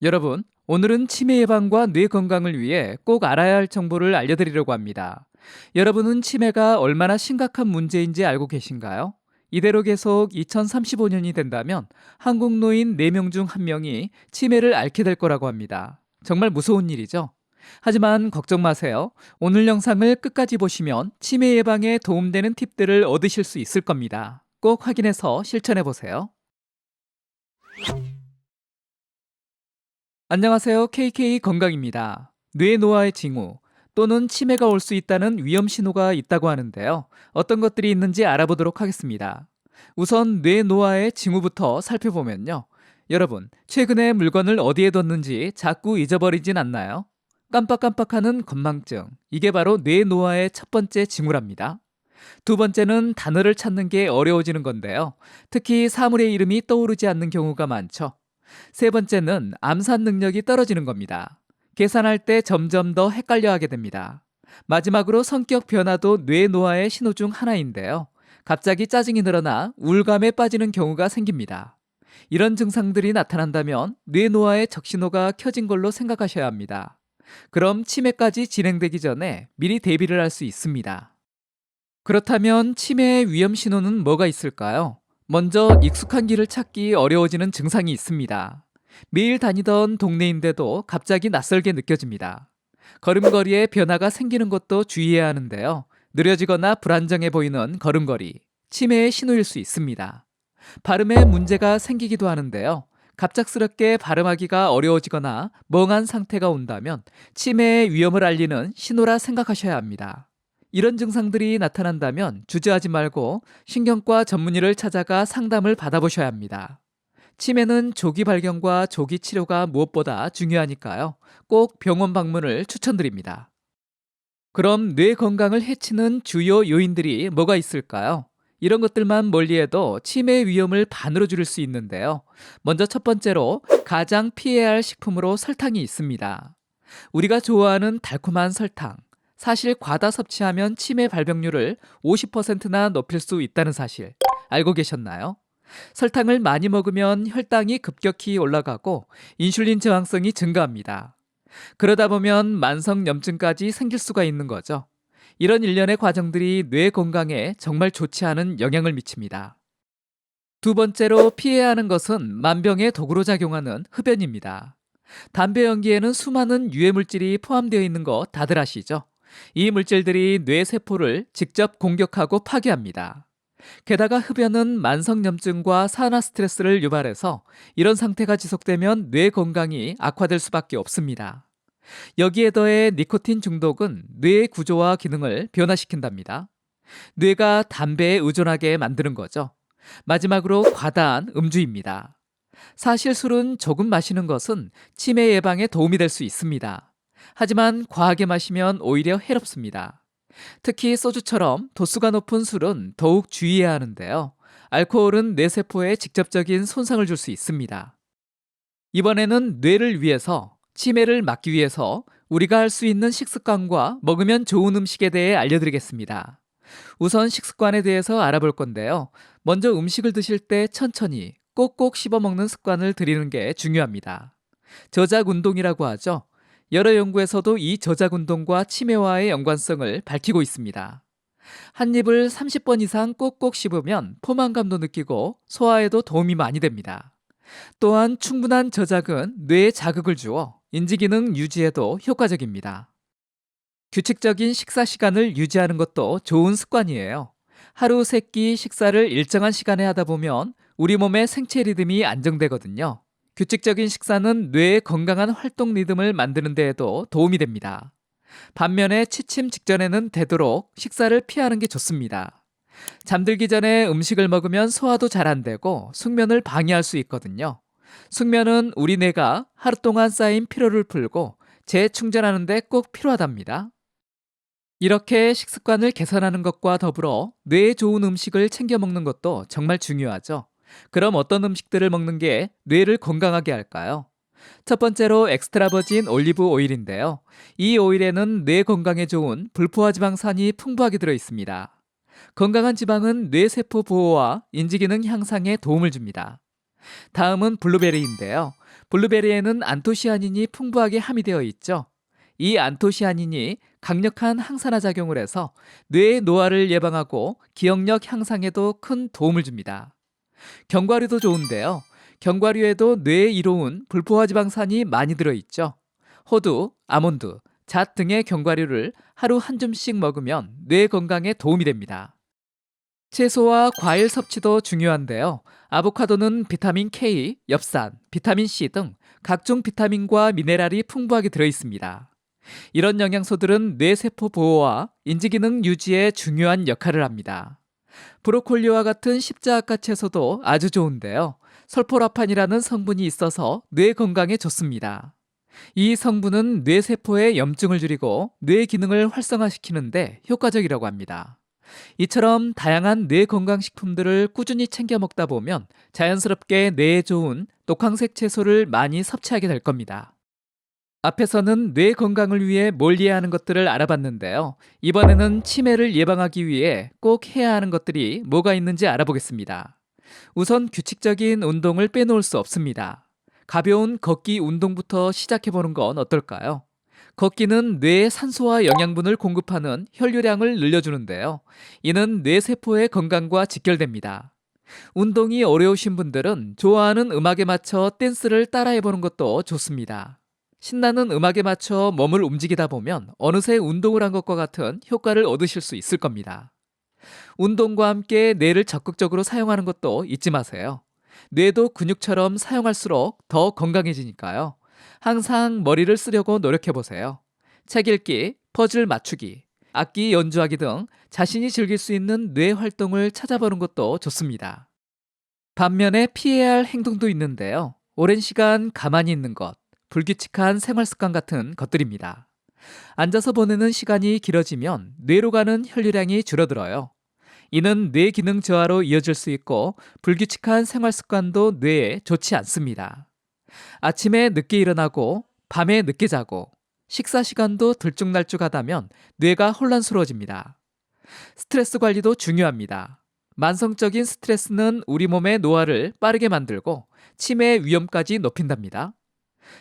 여러분, 오늘은 치매 예방과 뇌 건강을 위해 꼭 알아야 할 정보를 알려드리려고 합니다. 여러분은 치매가 얼마나 심각한 문제인지 알고 계신가요? 이대로 계속 2035년이 된다면 한국 노인 4명 중 1명이 치매를 앓게 될 거라고 합니다. 정말 무서운 일이죠? 하지만 걱정 마세요. 오늘 영상을 끝까지 보시면 치매 예방에 도움되는 팁들을 얻으실 수 있을 겁니다. 꼭 확인해서 실천해 보세요. 안녕하세요. KK 건강입니다. 뇌 노화의 징후 또는 치매가 올 수 있다는 위험 신호가 있다고 하는데요. 어떤 것들이 있는지 알아보도록 하겠습니다. 우선 뇌 노화의 징후부터 살펴보면요. 여러분, 최근에 물건을 어디에 뒀는지 자꾸 잊어버리진 않나요? 깜빡깜빡하는 건망증. 이게 바로 뇌 노화의 첫 번째 징후랍니다. 두 번째는 단어를 찾는 게 어려워지는 건데요. 특히 사물의 이름이 떠오르지 않는 경우가 많죠. 세 번째는 암산 능력이 떨어지는 겁니다. 계산할 때 점점 더 헷갈려 하게 됩니다. 마지막으로 성격 변화도 뇌 노화의 신호 중 하나인데요. 갑자기 짜증이 늘어나 우울감에 빠지는 경우가 생깁니다. 이런 증상들이 나타난다면 뇌 노화의 적신호가 켜진 걸로 생각하셔야 합니다. 그럼 치매까지 진행되기 전에 미리 대비를 할 수 있습니다. 그렇다면 치매의 위험 신호는 뭐가 있을까요? 먼저 익숙한 길을 찾기 어려워지는 증상이 있습니다. 매일 다니던 동네인데도 갑자기 낯설게 느껴집니다. 걸음걸이에 변화가 생기는 것도 주의해야 하는데요. 느려지거나 불안정해 보이는 걸음걸이, 치매의 신호일 수 있습니다. 발음에 문제가 생기기도 하는데요. 갑작스럽게 발음하기가 어려워지거나 멍한 상태가 온다면 치매의 위험을 알리는 신호라 생각하셔야 합니다. 이런 증상들이 나타난다면 주저하지 말고 신경과 전문의를 찾아가 상담을 받아보셔야 합니다. 치매는 조기 발견과 조기 치료가 무엇보다 중요하니까요. 꼭 병원 방문을 추천드립니다. 그럼 뇌 건강을 해치는 주요 요인들이 뭐가 있을까요? 이런 것들만 멀리해도 치매 위험을 반으로 줄일 수 있는데요. 먼저 첫 번째로 가장 피해야 할 식품으로 설탕이 있습니다. 우리가 좋아하는 달콤한 설탕. 사실 과다 섭취하면 치매 발병률을 50%나 높일 수 있다는 사실 알고 계셨나요? 설탕을 많이 먹으면 혈당이 급격히 올라가고 인슐린 저항성이 증가합니다. 그러다 보면 만성염증까지 생길 수가 있는 거죠. 이런 일련의 과정들이 뇌 건강에 정말 좋지 않은 영향을 미칩니다. 두 번째로 피해야 하는 것은 만병의 도구로 작용하는 흡연입니다. 담배 연기에는 수많은 유해물질이 포함되어 있는 거 다들 아시죠? 이 물질들이 뇌 세포를 직접 공격하고 파괴합니다. 게다가 흡연은 만성염증과 산화 스트레스를 유발해서 이런 상태가 지속되면 뇌 건강이 악화될 수밖에 없습니다. 여기에 더해 니코틴 중독은 뇌의 구조와 기능을 변화시킨답니다. 뇌가 담배에 의존하게 만드는 거죠. 마지막으로 과다한 음주입니다. 사실 술은 조금 마시는 것은 치매 예방에 도움이 될 수 있습니다. 하지만 과하게 마시면 오히려 해롭습니다. 특히 소주처럼 도수가 높은 술은 더욱 주의해야 하는데요. 알코올은 뇌세포에 직접적인 손상을 줄 수 있습니다. 이번에는 뇌를 위해서, 치매를 막기 위해서 우리가 할 수 있는 식습관과 먹으면 좋은 음식에 대해 알려드리겠습니다. 우선 식습관에 대해서 알아볼 건데요. 먼저 음식을 드실 때 천천히 꼭꼭 씹어 먹는 습관을 들이는 게 중요합니다. 저작 운동이라고 하죠. 여러 연구에서도 이 저작 운동과 치매와의 연관성을 밝히고 있습니다. 한 입을 30번 이상 꼭꼭 씹으면 포만감도 느끼고 소화에도 도움이 많이 됩니다. 또한 충분한 저작은 뇌에 자극을 주어 인지기능 유지에도 효과적입니다. 규칙적인 식사 시간을 유지하는 것도 좋은 습관이에요. 하루 3끼 식사를 일정한 시간에 하다 보면 우리 몸의 생체 리듬이 안정되거든요. 규칙적인 식사는 뇌의 건강한 활동 리듬을 만드는 데에도 도움이 됩니다. 반면에 취침 직전에는 되도록 식사를 피하는 게 좋습니다. 잠들기 전에 음식을 먹으면 소화도 잘 안 되고 숙면을 방해할 수 있거든요. 숙면은 우리 뇌가 하루 동안 쌓인 피로를 풀고 재충전하는 데 꼭 필요하답니다. 이렇게 식습관을 개선하는 것과 더불어 뇌에 좋은 음식을 챙겨 먹는 것도 정말 중요하죠. 그럼 어떤 음식들을 먹는 게 뇌를 건강하게 할까요? 첫 번째로 엑스트라 버진 올리브 오일인데요. 이 오일에는 뇌 건강에 좋은 불포화 지방산이 풍부하게 들어 있습니다. 건강한 지방은 뇌세포 보호와 인지기능 향상에 도움을 줍니다. 다음은 블루베리인데요. 블루베리에는 안토시아닌이 풍부하게 함유되어 있죠. 이 안토시아닌이 강력한 항산화 작용을 해서 뇌의 노화를 예방하고 기억력 향상에도 큰 도움을 줍니다. 견과류도 좋은데요. 견과류에도 뇌에 이로운 불포화 지방산이 많이 들어있죠. 호두, 아몬드, 잣 등의 견과류를 하루 한 줌씩 먹으면 뇌 건강에 도움이 됩니다. 채소와 과일 섭취도 중요한데요. 아보카도는 비타민 K, 엽산, 비타민 C 등 각종 비타민과 미네랄이 풍부하게 들어있습니다. 이런 영양소들은 뇌세포 보호와 인지기능 유지에 중요한 역할을 합니다. 브로콜리와 같은 십자학과 채소도 아주 좋은데요. 설포라판이라는 성분이 있어서 뇌 건강에 좋습니다. 이 성분은 뇌세포의 염증을 줄이고 뇌 기능을 활성화시키는데 효과적이라고 합니다. 이처럼 다양한 뇌 건강식품들을 꾸준히 챙겨 먹다 보면 자연스럽게 뇌에 좋은 녹황색 채소를 많이 섭취하게 될 겁니다. 앞에서는 뇌 건강을 위해 뭘 해야 하는 것들을 알아봤는데요. 이번에는 치매를 예방하기 위해 꼭 해야 하는 것들이 뭐가 있는지 알아보겠습니다. 우선 규칙적인 운동을 빼놓을 수 없습니다. 가벼운 걷기 운동부터 시작해보는 건 어떨까요? 걷기는 뇌에 산소와 영양분을 공급하는 혈류량을 늘려주는데요. 이는 뇌세포의 건강과 직결됩니다. 운동이 어려우신 분들은 좋아하는 음악에 맞춰 댄스를 따라해보는 것도 좋습니다. 신나는 음악에 맞춰 몸을 움직이다 보면 어느새 운동을 한 것과 같은 효과를 얻으실 수 있을 겁니다. 운동과 함께 뇌를 적극적으로 사용하는 것도 잊지 마세요. 뇌도 근육처럼 사용할수록 더 건강해지니까요. 항상 머리를 쓰려고 노력해보세요. 책 읽기, 퍼즐 맞추기, 악기 연주하기 등 자신이 즐길 수 있는 뇌 활동을 찾아보는 것도 좋습니다. 반면에 피해야 할 행동도 있는데요. 오랜 시간 가만히 있는 것, 불규칙한 생활 습관 같은 것들입니다. 앉아서 보내는 시간이 길어지면 뇌로 가는 혈류량이 줄어들어요. 이는 뇌 기능 저하로 이어질 수 있고 불규칙한 생활 습관도 뇌에 좋지 않습니다. 아침에 늦게 일어나고 밤에 늦게 자고 식사 시간도 들쭉날쭉하다면 뇌가 혼란스러워집니다. 스트레스 관리도 중요합니다. 만성적인 스트레스는 우리 몸의 노화를 빠르게 만들고 치매 위험까지 높인답니다.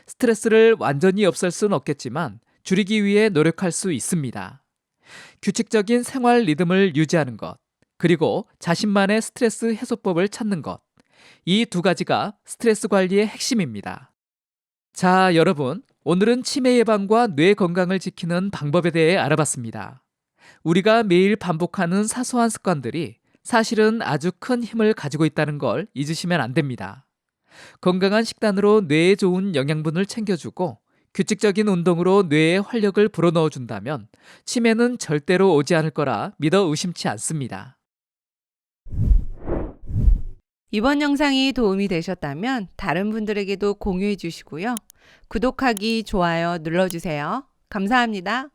스트레스를 완전히 없앨 수는 없겠지만 줄이기 위해 노력할 수 있습니다. 규칙적인 생활 리듬을 유지하는 것, 그리고 자신만의 스트레스 해소법을 찾는 것. 이 두 가지가 스트레스 관리의 핵심입니다. 자, 여러분. 오늘은 치매 예방과 뇌 건강을 지키는 방법에 대해 알아봤습니다. 우리가 매일 반복하는 사소한 습관들이 사실은 아주 큰 힘을 가지고 있다는 걸 잊으시면 안 됩니다. 건강한 식단으로 뇌에 좋은 영양분을 챙겨주고 규칙적인 운동으로 뇌에 활력을 불어넣어준다면 치매는 절대로 오지 않을 거라 믿어 의심치 않습니다. 이번 영상이 도움이 되셨다면 다른 분들에게도 공유해 주시고요. 구독하기, 좋아요 눌러주세요. 감사합니다.